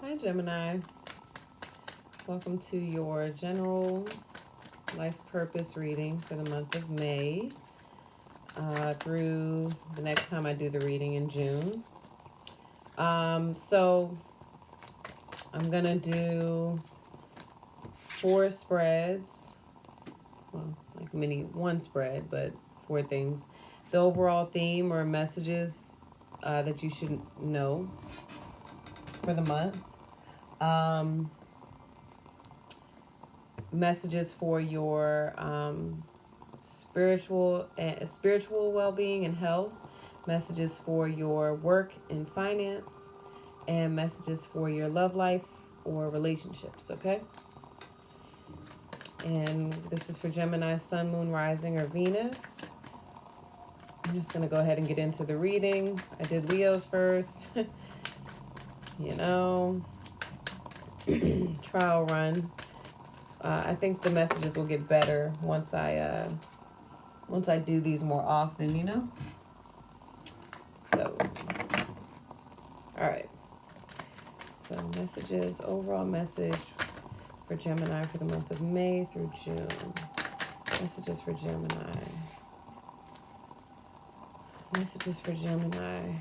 Hi, Gemini. Welcome to your general life purpose reading for the month of May through the next time I do the reading in June. So I'm going to do 4 spreads. Well, like one spread, but 4 things. The overall theme or messages that you should know for the month. Messages for your spiritual well-being and health, messages for your work and finance, and messages for your love life or relationships. Okay, and this is for Gemini, Sun, Moon, Rising, or Venus. I'm just gonna go ahead and get into the reading. I did Leo's first. Trial run. I think the messages will get better once I do these more often, So, all right. So messages, overall message for Gemini for the month of May through June. Messages for Gemini. Messages for Gemini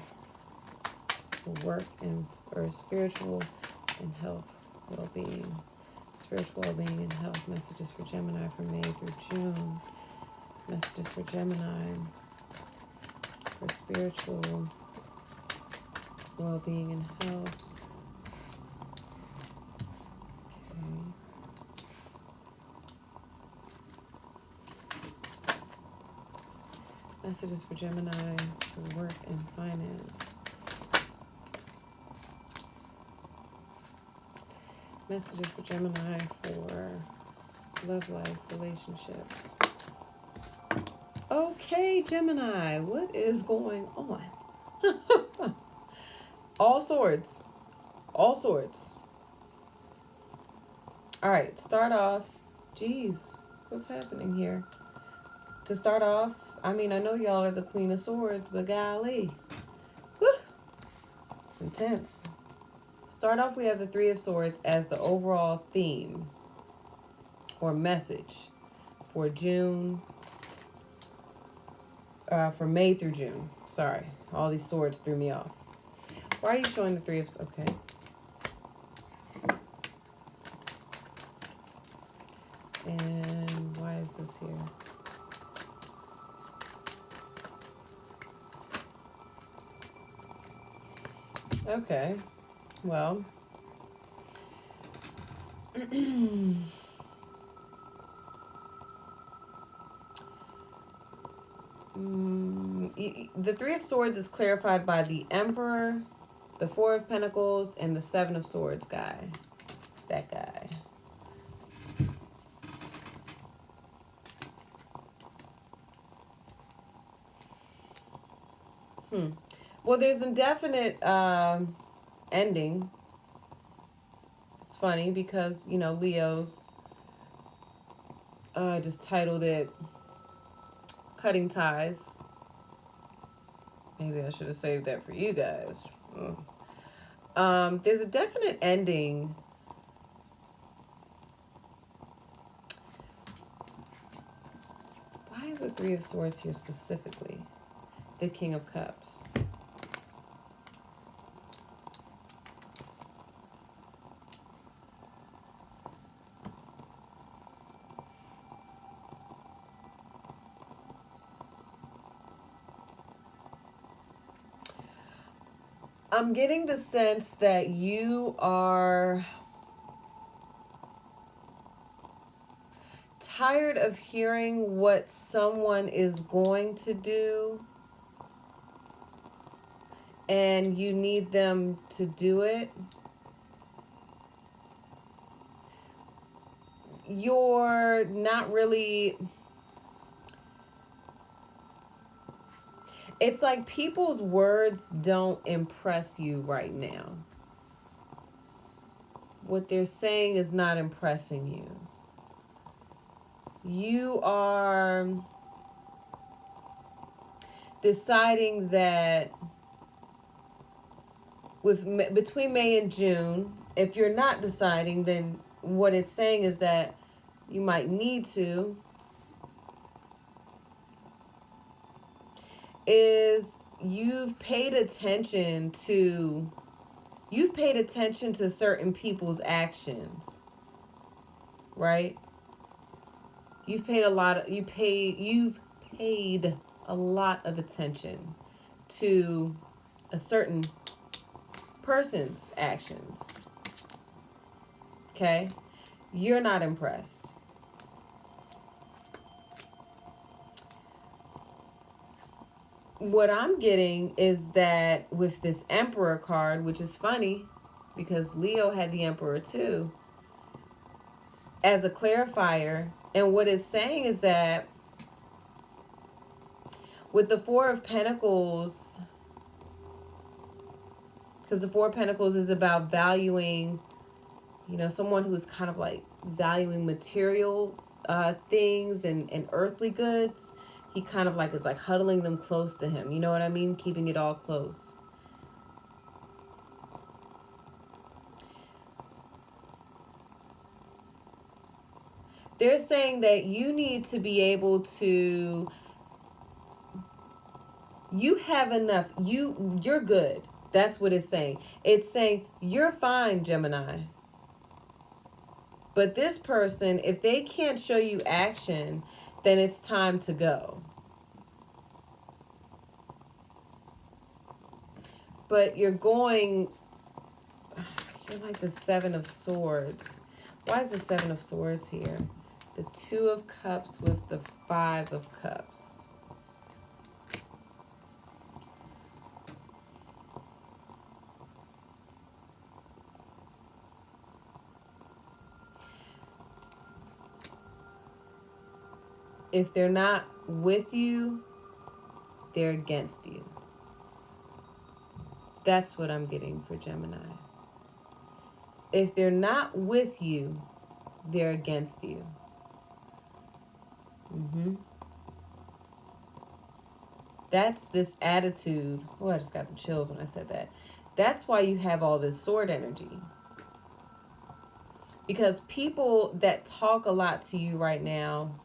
for work or spiritual and health well-being. Spiritual well-being and health. Messages for Gemini from May through June. Messages for Gemini for spiritual well-being and health. Okay. Messages for Gemini for work and finance. Messages for Gemini for love life, relationships. Okay, Gemini, what is going on? All sorts. All sorts. All right, start off. Geez, what's happening here? To start off, I know y'all are the Queen of Swords, but golly. Whew, it's intense. Start off, we have the 3 of Swords as the overall theme or message for June, for May through June. Sorry, all these swords threw me off. Why are you showing the 3 of Swords? Okay. And why is this here? Okay. Well, the 3 of Swords is clarified by the Emperor, the 4 of Pentacles, and the 7 of Swords guy. That guy. Well, there's a definite ending. It's funny because, Leo's just titled it Cutting Ties. Maybe I should have saved that for you guys. There's a definite ending. Why is the 3 of Swords here specifically? The King of Cups. I'm getting the sense that you are tired of hearing what someone is going to do, and you need them to do it. You're not really... It's like people's words don't impress you right now. What they're saying is not impressing you. You are deciding that between May and June, if you're not deciding, then what it's saying is that you might need to, is you've paid attention to certain people's actions, right? You've paid a lot of attention to a certain person's actions. Okay? You're not impressed. What I'm getting is that with this Emperor card, which is funny because Leo had the Emperor too, as a clarifier, and what it's saying is that with the Four of Pentacles, because the Four of Pentacles is about valuing, someone who's kind of like valuing material things and earthly goods. He kind of like is like huddling them close to him. You know what I mean? Keeping it all close. They're saying that you need to be able to, you have enough, you're good. That's what it's saying. It's saying you're fine, Gemini. But this person, if they can't show you action, then it's time to go. But you're like the Seven of Swords. Why is the Seven of Swords here? The Two of Cups with the Five of Cups. If they're not with you, they're against you. That's what I'm getting for Gemini. If they're not with you, they're against you. That's this attitude. Oh, I just got the chills when I said that. That's why you have all this sword energy. Because people that talk a lot to you right now,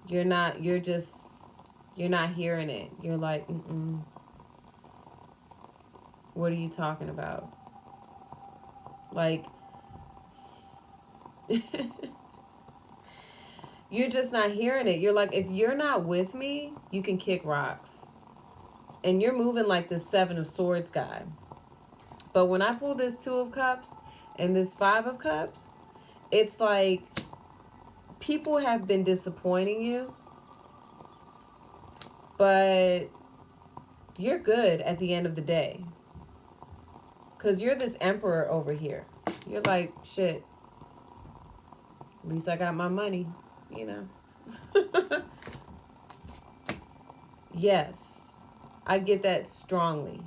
you're not hearing it. You're like, what are you talking about? Like, you're just not hearing it. You're like, if you're not with me, you can kick rocks. And you're moving like this Seven of Swords guy. But when I pull this Two of Cups and this Five of Cups, it's like people have been disappointing you, but you're good at the end of the day. Because you're this Emperor over here. You're like, shit, at least I got my money, Yes, I get that strongly.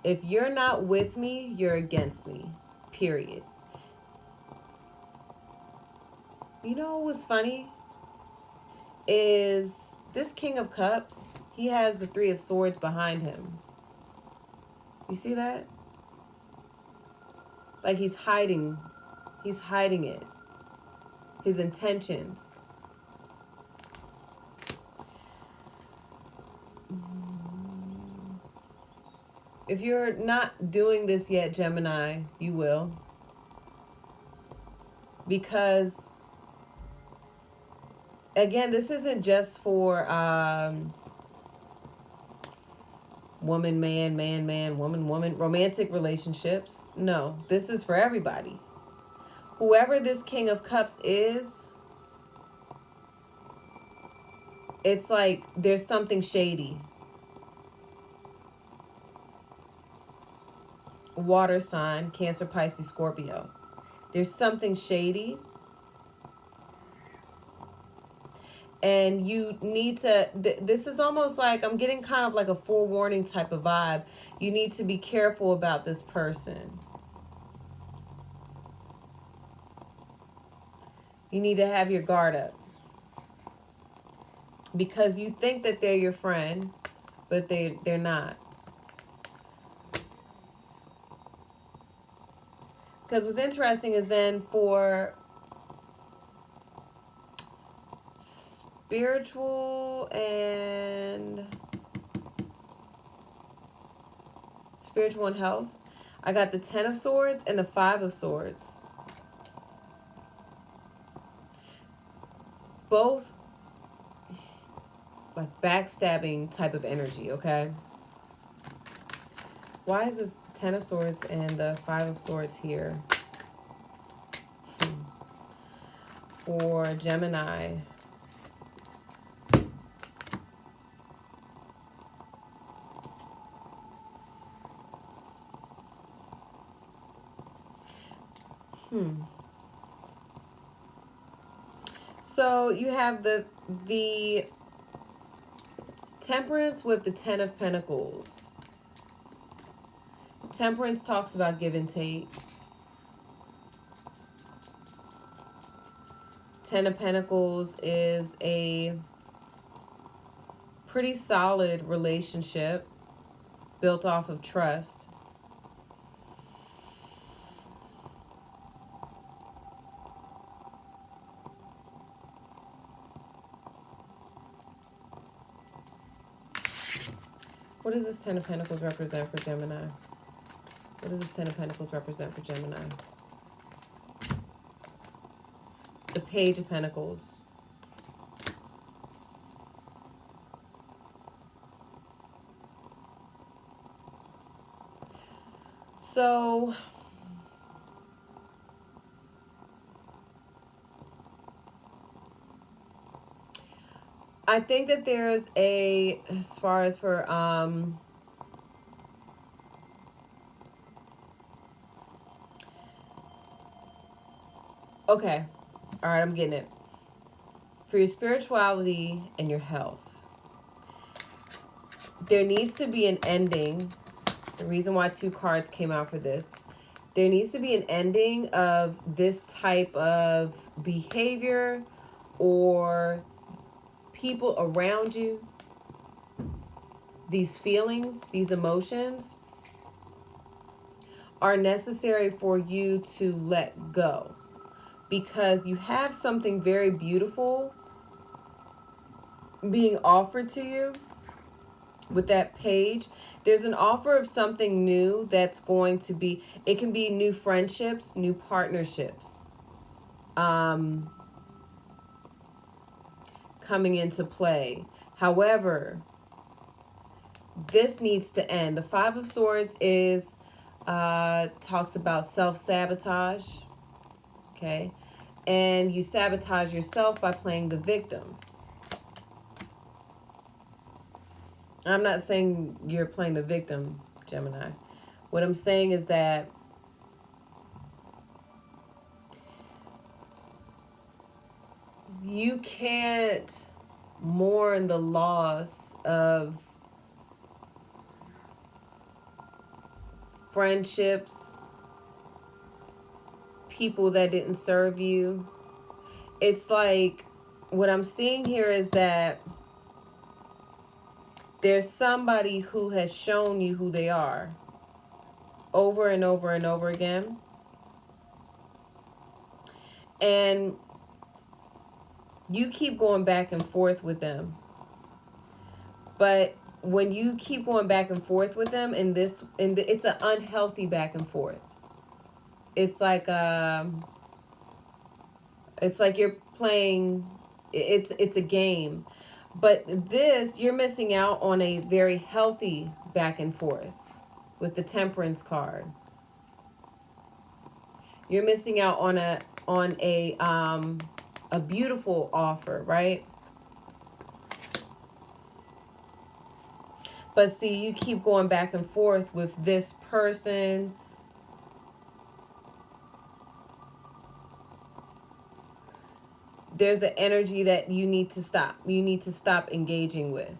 If you're not with me, you're against me, period. You know what's funny? Is this King of Cups, he has the Three of Swords behind him. You see that? Like he's hiding it. His intentions. If you're not doing this yet, Gemini, you will. Because, again, this isn't just for woman, man, man, man, woman, woman, romantic relationships. No, this is for everybody. Whoever this King of Cups is, it's like there's something shady. Water sign, Cancer, Pisces, Scorpio. There's something shady. And you need to, this is almost like, I'm getting kind of like a forewarning type of vibe. You need to be careful about this person. You need to have your guard up. Because you think that they're your friend, but they're not. Because what's interesting is then for spiritual and health, I got the 10 of Swords and the 5 of Swords. Both like backstabbing type of energy, okay? Why is it 10 of Swords and the 5 of Swords here? For Gemini. So you have the Temperance with the 10 of Pentacles. Temperance talks about give and take. 10 of Pentacles is a pretty solid relationship built off of trust. What does this 10 of Pentacles represent for Gemini? What does this 10 of Pentacles represent for Gemini? The Page of Pentacles. So I think that there's as far as for okay. All right, I'm getting it. For your spirituality and your health, there needs to be an ending. The reason why 2 cards came out for this, there needs to be an ending of this type of behavior or people around you, these feelings, these emotions are necessary for you to let go, because you have something very beautiful being offered to you with that page. There's an offer of something new that's going to be, it can be new friendships, new partnerships coming into play. However, this needs to end. The 5 of Swords is talks about self-sabotage, okay? And you sabotage yourself by playing the victim. I'm not saying you're playing the victim, Gemini. What I'm saying is that you can't mourn the loss of friendships, people that didn't serve you. It's like, what I'm seeing here is that there's somebody who has shown you who they are over and over and over again. And you keep going back and forth with them. But when you keep going back and forth with them it's an unhealthy back and forth. It's like you're playing, it's a game. But this, you're missing out on a very healthy back and forth with the Temperance card. You're missing out on a beautiful offer, right? But see, you keep going back and forth with this person. There's an energy that you need to stop. You need to stop engaging with.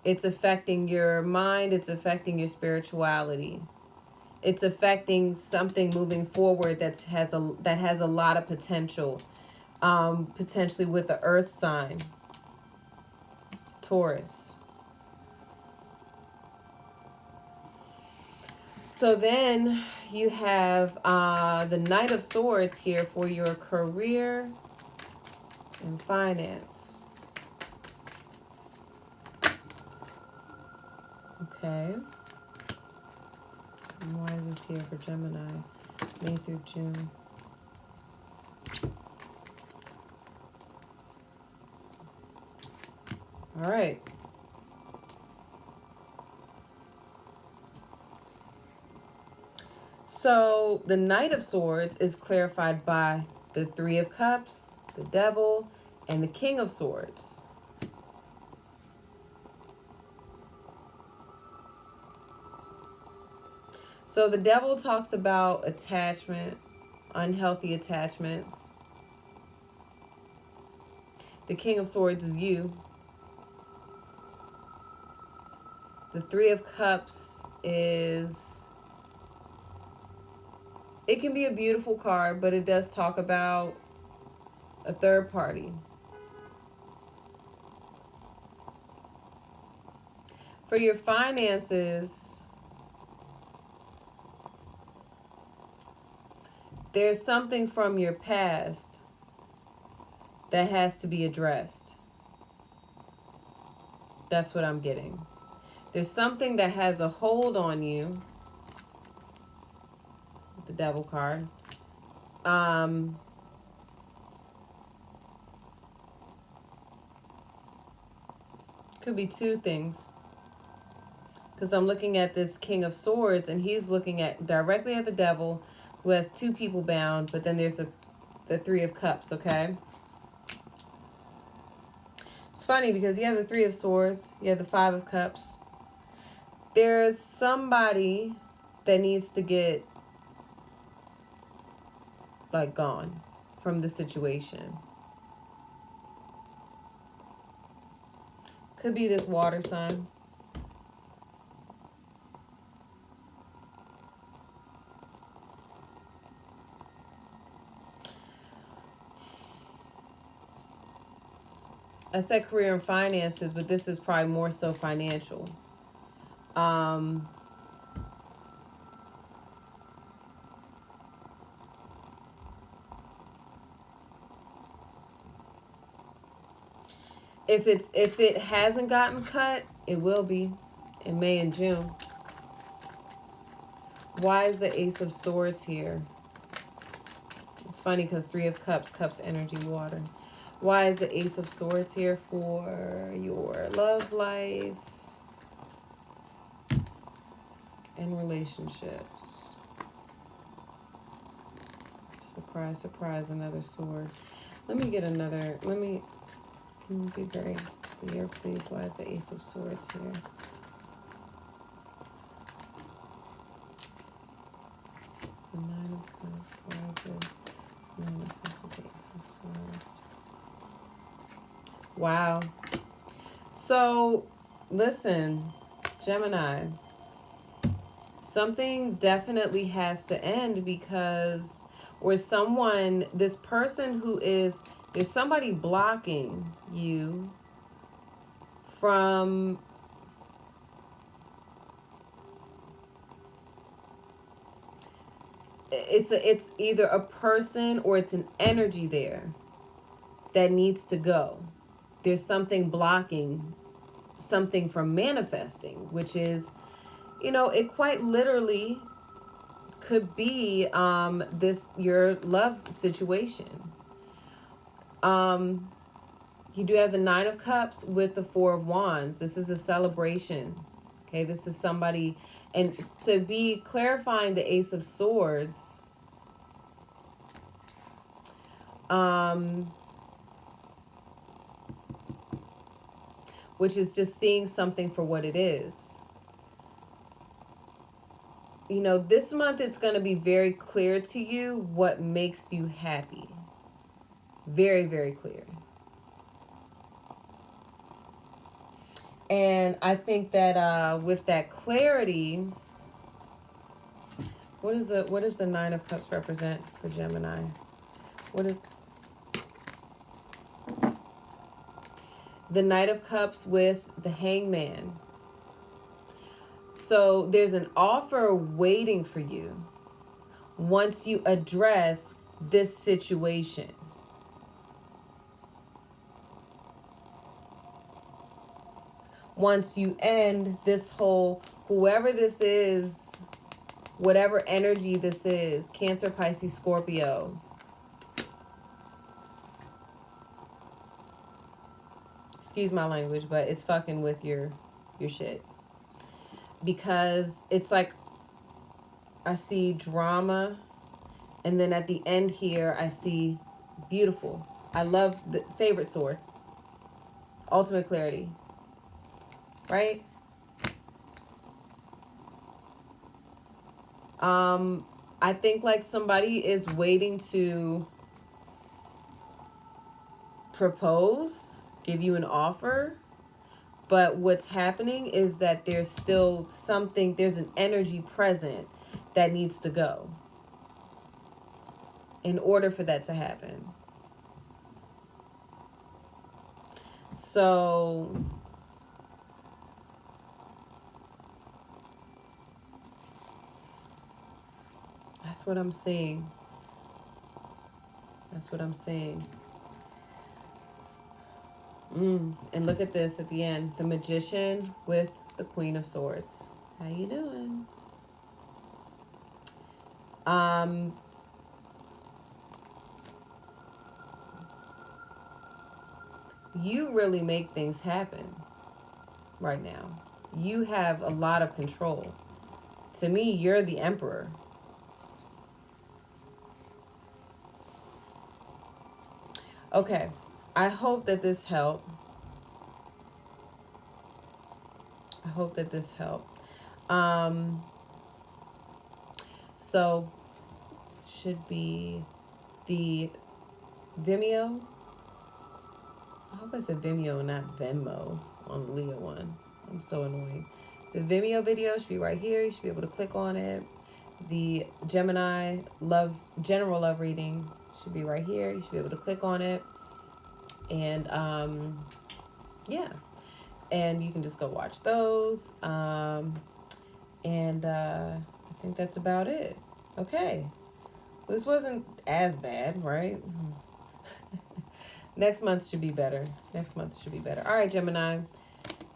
It's affecting your mind. It's affecting your spirituality. It's affecting something moving forward that has a lot of potential. Potentially with the earth sign, Taurus. So then you have the Knight of Swords here for your career and finance. Okay. And why is this here for Gemini? May through June. All right. So the Knight of Swords is clarified by the Three of Cups, the Devil, and the King of Swords. So the Devil talks about attachment, unhealthy attachments. The King of Swords is you. The Three of Cups is... It can be a beautiful card, but it does talk about a third party. For your finances, there's something from your past that has to be addressed. That's what I'm getting. There's something that has a hold on you. The Devil card. Could be two things. Because I'm looking at this King of Swords, and he's looking at directly at the Devil, who has two people bound, but then there's the Three of Cups, okay? It's funny because you have the Three of Swords, you have the Five of Cups. There's somebody that needs to get like gone from the situation. Could be this water sign. I said career and finances, but this is probably more so financial. If it hasn't gotten cut, it will be in May and June. Why is the Ace of Swords here? It's funny because Three of Cups, Cups, energy, water. Why is the Ace of Swords here for your love life and relationships? Surprise, surprise, another sword. Let me get another, can you be very clear, please? Why is the Ace of Swords here? The Nine of Cups, why is the Nine of Cups with the Ace of Swords? Wow. So, listen, Gemini, something definitely has to end because, or someone, this person who is, there's somebody blocking you from it's either a person or it's an energy there that needs to go. There's something blocking something from manifesting, which is, you know, it quite literally could be this your love situation. You do have the Nine of Cups with the Four of Wands. This is a celebration. Okay, this is somebody, and to be clarifying the Ace of Swords, which is just seeing something for what it is. You know, this month it's going to be very clear to you what makes you happy. Very, very clear. And I think that with that clarity, what does the Nine of Cups represent for Gemini? What is the Knight of Cups with the Hangman? So there's an offer waiting for you once you address this situation. Once you end this whole, whoever this is, whatever energy this is, Cancer, Pisces, Scorpio. Excuse my language, but it's fucking with your shit. Because it's like, I see drama, and then at the end here, I see beautiful. I love the favorite sword. Ultimate clarity. Right? I think like somebody is waiting to propose, give you an offer. But what's happening is that there's still something, there's an energy present that needs to go in order for that to happen. So that's what I'm seeing. That's what I'm seeing. And look at this at the end. The Magician with the Queen of Swords. How you doing? You really make things happen right now. You have a lot of control. To me, you're the emperor. Okay. I hope that this helped. I hope that this helped. So, should be the Vimeo. I hope I said Vimeo and not Venmo on the Leo one. I'm so annoying. The Vimeo video should be right here. You should be able to click on it. The Gemini general love reading should be right here. You should be able to click on it. And yeah, and you can just go watch those. And I think that's about it. Okay, this wasn't as bad, right? Next month should be better. All right, Gemini,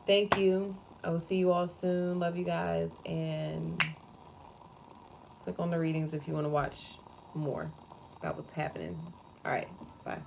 thank you. I will see you all soon. Love you guys, and click on the readings if you want to watch more about what's happening. All right, bye.